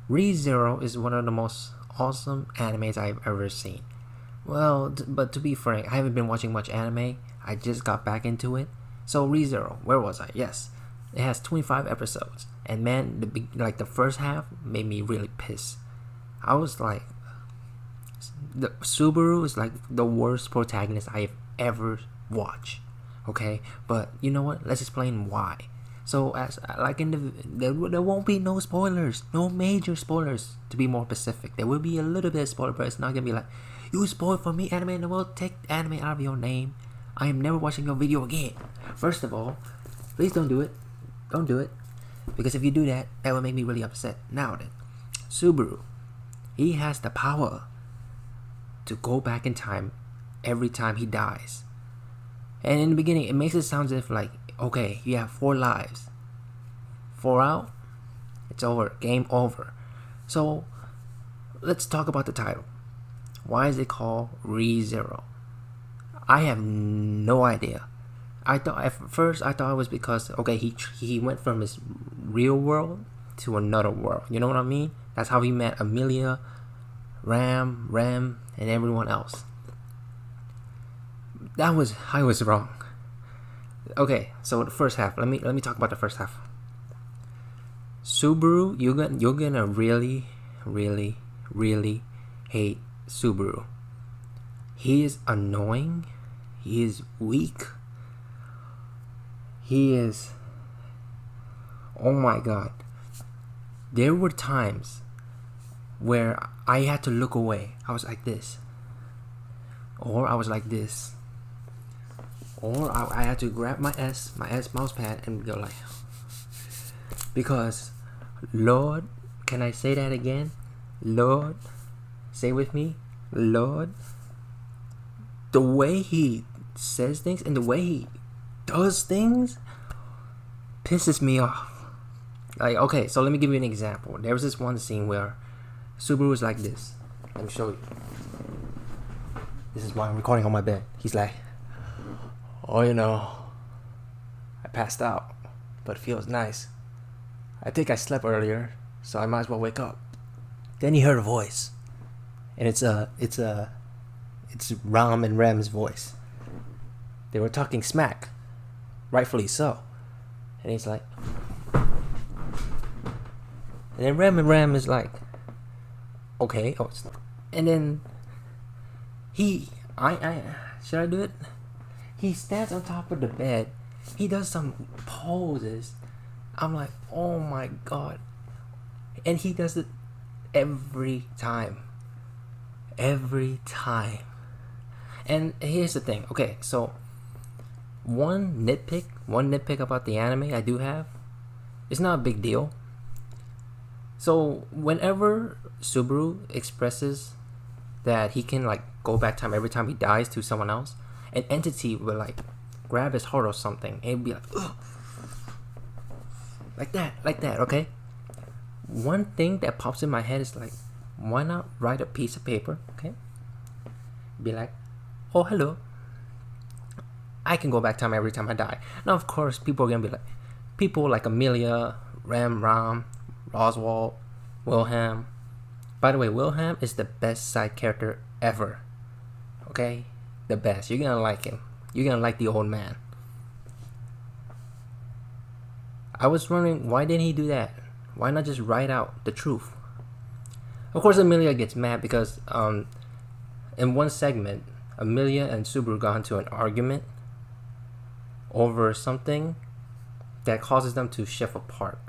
ReZero is one of the most awesome animes I've ever seen. Well, but to be frank, I haven't been watching much anime. I just got back into it. So ReZero, where was I? Yes, it has 25 episodes, and man, the first half made me really pissed. I was like, the Subaru is like the worst protagonist I have ever watched. Okay, but you know what? Let's explain why. So as like in there won't be no spoilers, no major spoilers. To be more specific, there will be a little bit of spoiler, but it's not gonna be like, you spoiled for me, AnimeNoel. Take anime out of your name. I am never watching your video again. First of all, please don't do it. Don't do it, because if you do that, that will make me really upset. Now then, Subaru, he has the power to go back in time every time he dies. And in the beginning, it makes it sound as if like, okay, you have 4 lives. 4 out, it's over. Game over. So, let's talk about the title. Why is it called ReZero? I have no idea. At first I thought it was because, okay, he went from his real world to another world. You know what I mean? That's how he met Amelia, Rem, and everyone else. I was wrong. Okay, so the first half. Let me talk about the first half. Subaru, you're gonna really hate Subaru. He is annoying. He is weak. He is. Oh my god. There were times where I had to look away. I was like this, or I was like this, or I had to grab my S mouse pad and go like, because Lord, can I say that again? Lord, say with me, Lord. The way he says things and the way he does things pisses me off. Like, okay, so let me give you an example. There was this one scene where Subaru was like this. Let me show you. This is why I'm recording on my bed. He's like, oh, you know, I passed out, but it feels nice. I think I slept earlier, so I might as well wake up. Then he heard a voice, and it's Ram and Rem's voice. They were talking smack, rightfully so. And he's like, and then Ram is like, okay, and then I should I do it? He stands on top of the bed. He does some poses. I'm like, oh my god. And he does it every time. Every time. And here's the thing. Okay, so one nitpick about the anime I do have. It's not a big deal. So whenever Subaru expresses that he can like go back time every time he dies to someone else, an entity will like grab his heart or something and it'd be like, ugh. Like that, okay? One thing that pops in my head is like, why not write a piece of paper, okay? Be like, oh, hello. I can go back time every time I die. Now, of course, people are gonna be like, people like Amelia, Ram, Roswell, Wilhelm. By the way, Wilhelm is the best side character ever. Okay? The best. You're gonna like him. You're gonna like the old man. I was wondering, why didn't he do that? Why not just write out the truth? Of course, Amelia gets mad because in one segment, Amelia and Subaru got into an argument over something that causes them to shift apart.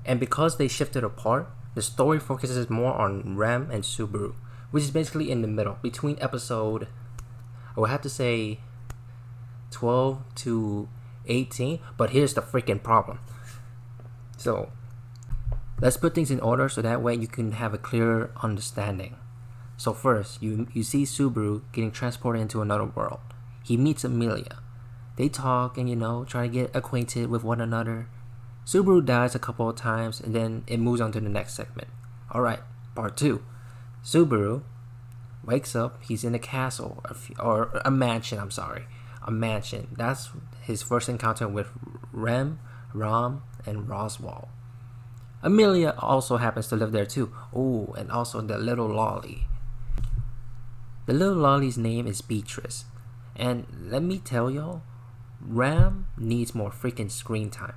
And because they shifted apart, the story focuses more on Rem and Subaru, which is basically in the middle, between episode, I would have to say 12 to 18, but here's the freaking problem. So, let's put things in order so that way you can have a clearer understanding. So first, you see Subaru getting transported into another world. He meets Amelia. They talk and, try to get acquainted with one another. Subaru dies a couple of times and then it moves on to the next segment. Alright, part 2. Subaru wakes up, he's in a castle, or a mansion, A mansion. That's his first encounter with Ram, and Roswell. Amelia also happens to live there too. Oh, and also the little lolly. The little lolly's name is Beatrice. And let me tell y'all, Ram needs more freaking screen time.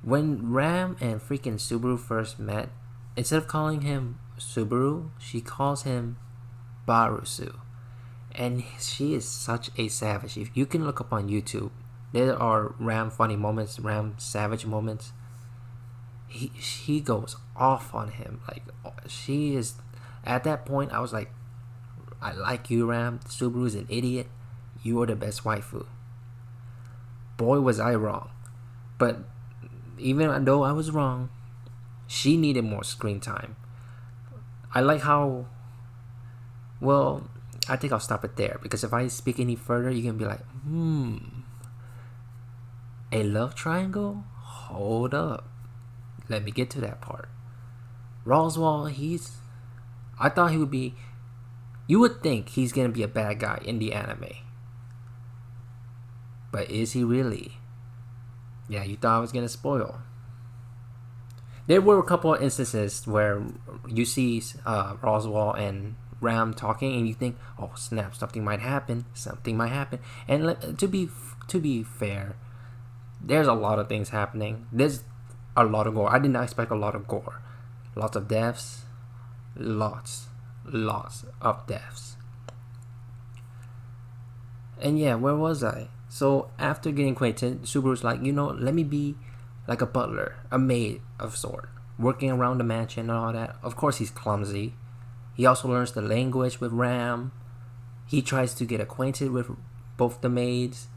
When Ram and freaking Subaru first met, instead of calling him Subaru, she calls him Barusu. And she is such a savage. If you can look up on YouTube, there are Ram funny moments, Ram savage moments. She goes off on him. Like, she is, at that point I was like, I like you, Ram. Subaru is an idiot. You are the best waifu. Boy, was I wrong. But even though I was wrong, she needed more screen time. I like how, well, I think I'll stop it there, because if I speak any further, you're gonna be like, a love triangle? Hold up. Let me get to that part. Roswell, I thought he would be, you would think he's gonna be a bad guy in the anime. But is he really? Yeah, you thought I was gonna spoil. There were a couple of instances where you see Roswell and Ram talking, and you think, "Oh snap! Something might happen. Something might happen." And to be fair, there's a lot of things happening. There's a lot of gore. I did not expect a lot of gore. Lots of deaths. Lots of deaths. And yeah, where was I? So after getting acquainted, Subaru's like, let me be like a butler, a maid of sort, working around the mansion and all that. Of course, he's clumsy. He also learns the language with Ram. He tries to get acquainted with both the maids.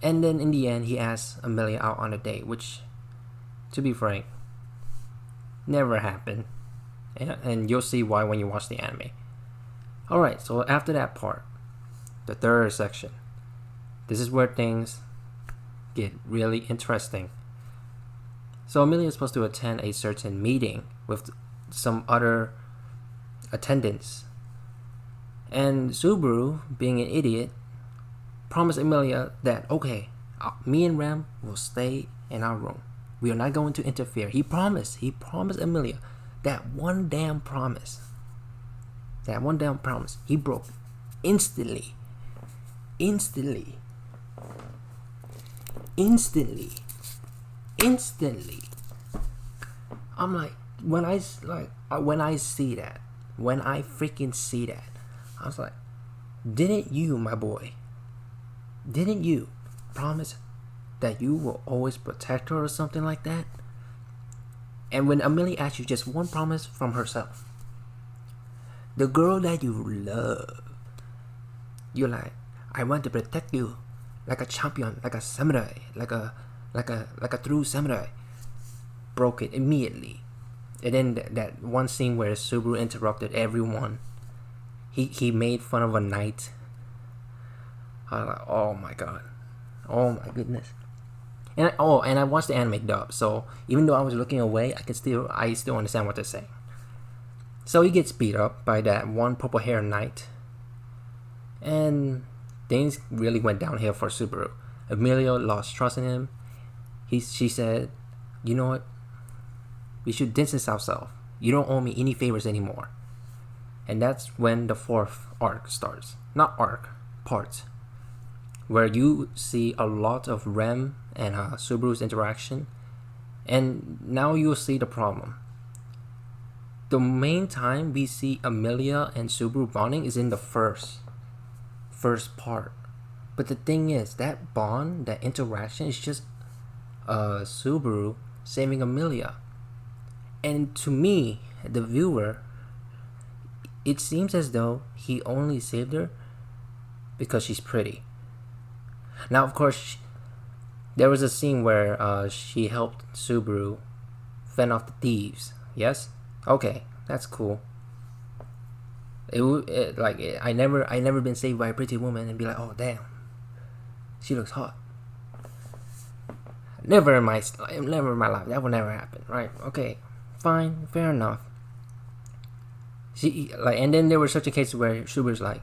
And then in the end, he asks Amelia out on a date, which, to be frank, never happened. And you'll see why when you watch the anime. Alright, so after that part, the third section, this is where things get really interesting. So Amelia is supposed to attend a certain meeting with some other attendants. And Subaru, being an idiot, promised Amelia that, okay, me and Ram will stay in our room. We are not going to interfere. He promised Amelia that one damn promise. He broke instantly. I'm like, when I freaking see that, I was like, didn't you, my boy, promise that you will always protect her or something like that? And when Amelia asks you just one promise from herself, the girl that you love, you're like, I want to protect you like a champion, like a samurai, like a true samurai. Broke it immediately. And then that one scene where Subaru interrupted everyone. He made fun of a knight. I was like, oh my god, oh my goodness. And I watched the anime dub, so even though I was looking away, I still understand what they're saying. So he gets beat up by that one purple hair knight, and things really went downhill for Subaru. Amelia lost trust in him. She said, you know what? We should distance ourselves. You don't owe me any favors anymore. And that's when the fourth arc starts. Not arc, part. Where you see a lot of Rem and Subaru's interaction. And now you'll see the problem. The main time we see Amelia and Subaru bonding is in the first part. But the thing is, that bond, that interaction is just Subaru saving Amelia. And to me, the viewer, it seems as though he only saved her because she's pretty. Now, of course, there was a scene where she helped Subaru fend off the thieves. Yes? Okay, that's cool. I never been saved by a pretty woman and be like, oh damn, she looks hot. Never in my life. That will never happen, right? Okay, fine, fair enough. And then there were such a case where Subaru's like,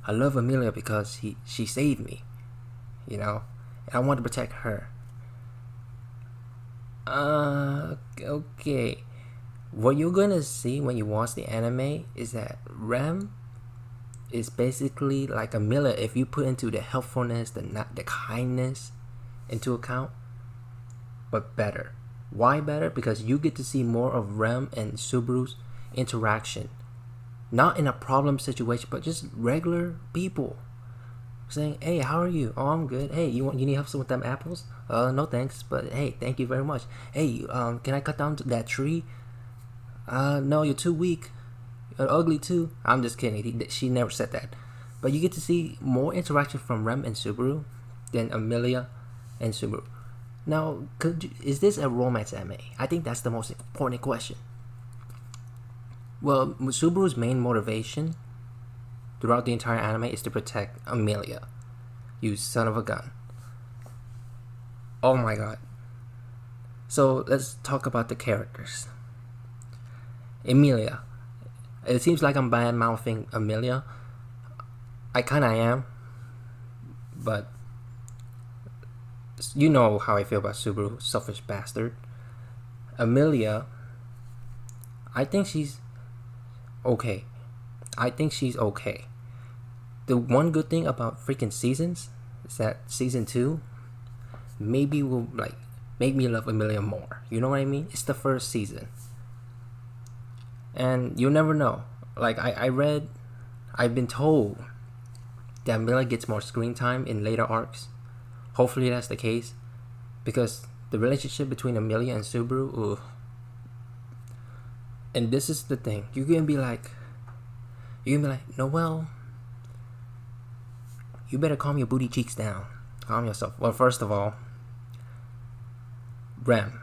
I love Amelia because she saved me, and I want to protect her. Okay. What you're gonna see when you watch the anime is that Rem is basically like Amelia if you put into the helpfulness, the kindness into account, but better. Why better? Because you get to see more of Rem and Subaru's interaction. Not in a problem situation, but just regular people saying, "Hey, how are you? Oh, I'm good. Hey, you need help with them apples? No thanks, but hey, thank you very much. Hey, can I cut down that tree? No, you're too weak. You're ugly too." I'm just kidding. She never said that. But you get to see more interaction from Rem and Subaru than Amelia and Subaru. Now, is this a romance anime? I think that's the most important question. Well, Subaru's main motivation throughout the entire anime is to protect Amelia. You son of a gun. Oh my god. So let's talk about the characters. Amelia. It seems like I'm bad mouthing Amelia. I kinda am. But you know how I feel about Subaru, selfish bastard. Amelia, I think she's okay. The one good thing about freaking seasons is that season 2 maybe will like make me love Amelia more. You know what I mean? It's the first season. And you'll never know. Like I've been told that Amelia gets more screen time in later arcs. Hopefully that's the case. Because the relationship between Amelia and Subaru, ugh. And this is the thing. You're gonna be like, Noel, you better calm your booty cheeks down. Calm yourself. Well, first of all, Rem.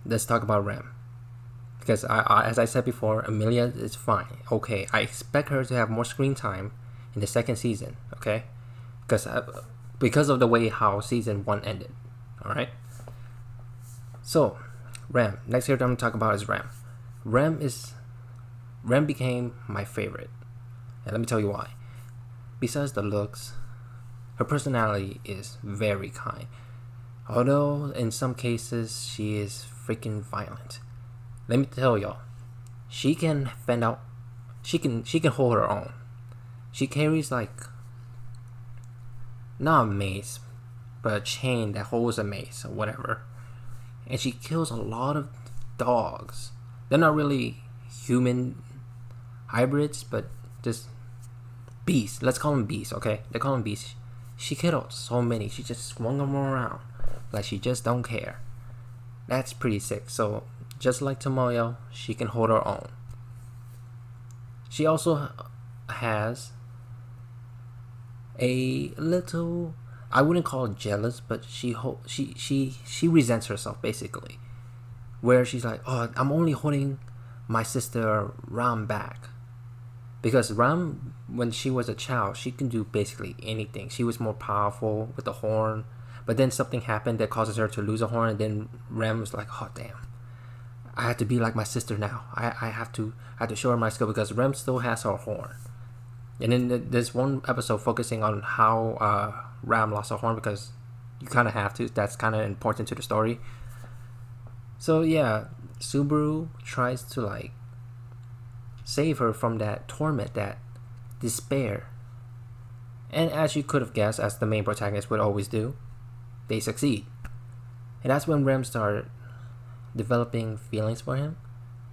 Let's talk about Rem. Because as I said before, Amelia is fine. Okay, I expect her to have more screen time in the second season. Okay, because of the way how season 1 ended. All right. So, Rem. Next character I'm gonna talk about is Rem. Rem became my favorite, and let me tell you why. Besides the looks, her personality is very kind. Although in some cases she is freaking violent. Let me tell y'all, she can fend out. She can hold her own. She carries like not a mace, but a chain that holds a mace or whatever, and she kills a lot of dogs. They're not really human hybrids, but just beasts. Let's call them beasts, okay? They call them beasts. She killed so many. She just swung them around like she just don't care. That's pretty sick. So just like Tomoyo, she can hold her own. She also has a little, I wouldn't call it jealous, but she resents herself basically. Where she's like, "Oh, I'm only holding my sister Ram back." Because Ram, when she was a child, she can do basically anything. She was more powerful with the horn. But then something happened that causes her to lose a horn. And then Ram was like, "Oh, damn. I have to be like my sister now. I have to show her my skill," because Rem still has her horn. And then there's one episode focusing on how Ram lost her horn, because you kind of have to. That's kind of important to the story. So yeah, Subaru tries to like save her from that torment, that despair. And as you could have guessed, as the main protagonist would always do, they succeed. And that's when Rem started developing feelings for him.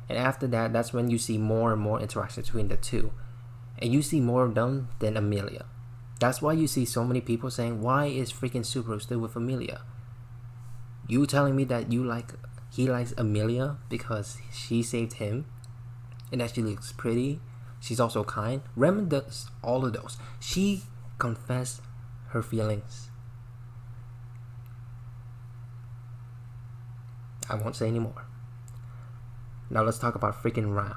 And after that, that's when you see more and more interaction between the two. And you see more of them than Amelia. That's why you see so many people saying, "Why is freaking Subaru still with Amelia?" You telling me that he likes Amelia because she saved him, and that she looks pretty, she's also kind. Rem does all of those. She confessed her feelings. I won't say anymore. Now let's talk about freaking Ram.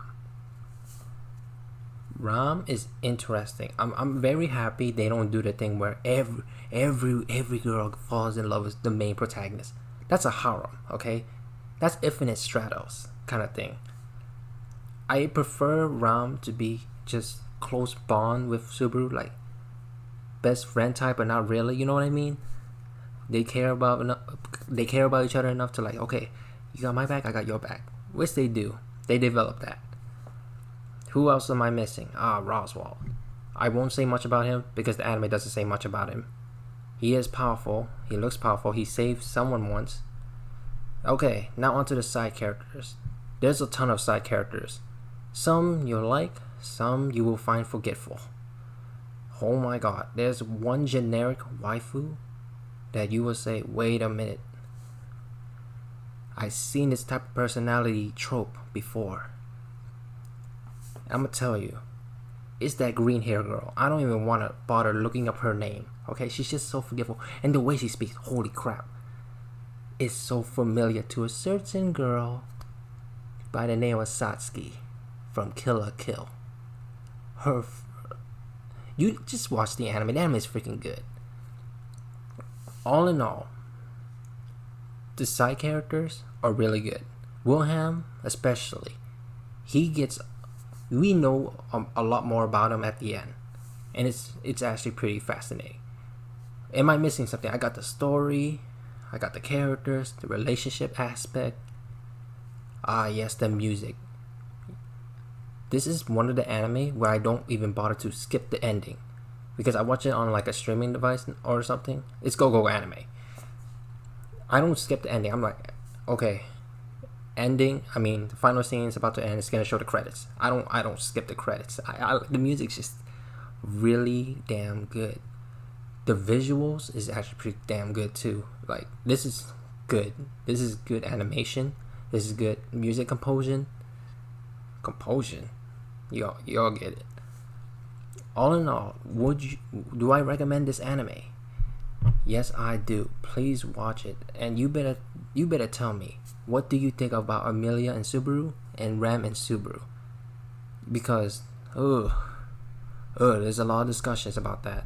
Ram is interesting. I'm very happy they don't do the thing where every girl falls in love with the main protagonist. That's a harem, okay? That's Infinite Stratos kind of thing. I prefer Ram to be just close bond with Subaru, like best friend type, but not really. You know what I mean? They care about each other enough to like, okay, You got my back, I got your back. Which they do. They develop that. Who else am I missing? Roswell. I won't say much about him because the anime doesn't say much about him. He is powerful. He looks powerful. He saved someone once. Okay, now onto the side characters. There's a ton of side characters. Some you'll like, some you will find forgetful. Oh my god, there's one generic waifu that you will say, wait a minute. I've seen this type of personality trope before. I'm gonna tell you, it's that green hair girl. I don't even want to bother looking up her name. Okay, she's just so forgetful. And the way she speaks, holy crap. It's so familiar to a certain girl by the name of Satsuki from Kill la Kill. You just watch the anime. The anime is freaking good. All in all, the side characters are really good. Wilhelm, especially, we know a lot more about him at the end, and it's actually pretty fascinating. Am I missing something? I got the story, I got the characters, the relationship aspect. Yes, the music. This is one of the anime where I don't even bother to skip the ending, because I watch it on like a streaming device or something. It's Go Anime. I don't skip the ending. I'm like, okay, ending. I mean, the final scene is about to end. It's gonna show the credits. I don't skip the credits. The music's just really damn good. The visuals is actually pretty damn good too. Like, this is good. This is good animation. This is good music composition. Y'all get it. All in all, do I recommend this anime? Yes, I do. Please watch it, and you better tell me, what do you think about Amelia and Subaru and Ram and Subaru? Because there's a lot of discussions about that.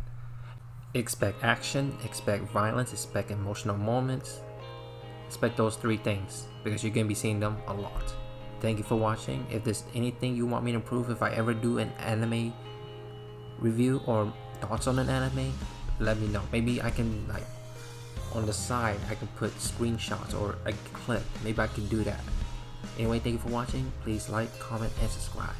Expect action, expect violence, expect emotional moments. Expect those three things, because you're gonna be seeing them a lot. Thank you for watching. If there's anything you want me to improve, if I ever do an anime review or thoughts on an anime, let me know. Maybe I can, like, on the side I can put screenshots or a clip. Maybe I can do that. Anyway, thank you for watching. Please like, comment, and subscribe.